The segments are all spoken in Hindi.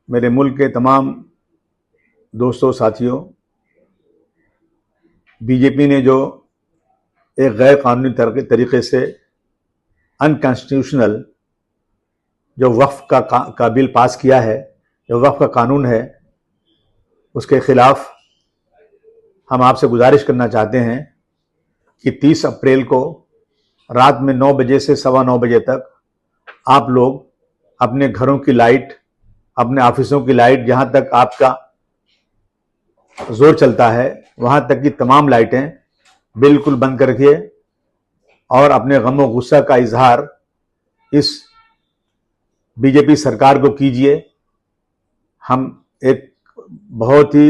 मेरे मुल्क के तमाम दोस्तों साथियों, बीजेपी ने जो एक गैर कानूनी तरीके से अनकॉन्स्टिट्यूशनल जो वक्फ का बिल पास किया है, जो वक्फ का कानून है, उसके खिलाफ हम आपसे गुजारिश करना चाहते हैं कि 30 अप्रैल को रात में 9 बजे से 9:15 बजे तक आप लोग अपने घरों की लाइट, अपने ऑफिसों की लाइट, जहां तक आपका जोर चलता है वहां तक की तमाम लाइटें बिल्कुल बंद कर रखिए और अपने गम और गुस्सा का इजहार इस बीजेपी सरकार को कीजिए। हम एक बहुत ही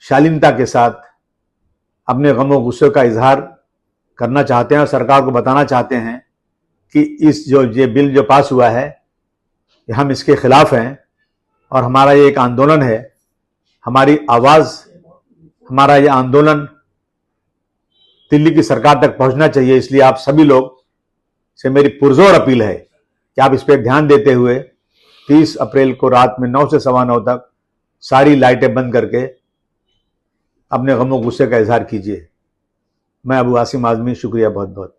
शालीनता के साथ अपने गम और गुस्से का इजहार करना चाहते हैं और सरकार को बताना चाहते हैं कि ये बिल जो पास हुआ है, हम इसके खिलाफ हैं और हमारा ये एक आंदोलन है। हमारी आवाज, हमारा ये आंदोलन दिल्ली की सरकार तक पहुंचना चाहिए। इसलिए आप सभी लोग से मेरी पुरजोर अपील है कि आप इस पर ध्यान देते हुए 30 अप्रैल को रात में 9 से 9:15 तक सारी लाइटें बंद करके अपने गम और गुस्से का इजहार कीजिए। मैं अबू आसिम आजमी, शुक्रिया बहुत बहुत।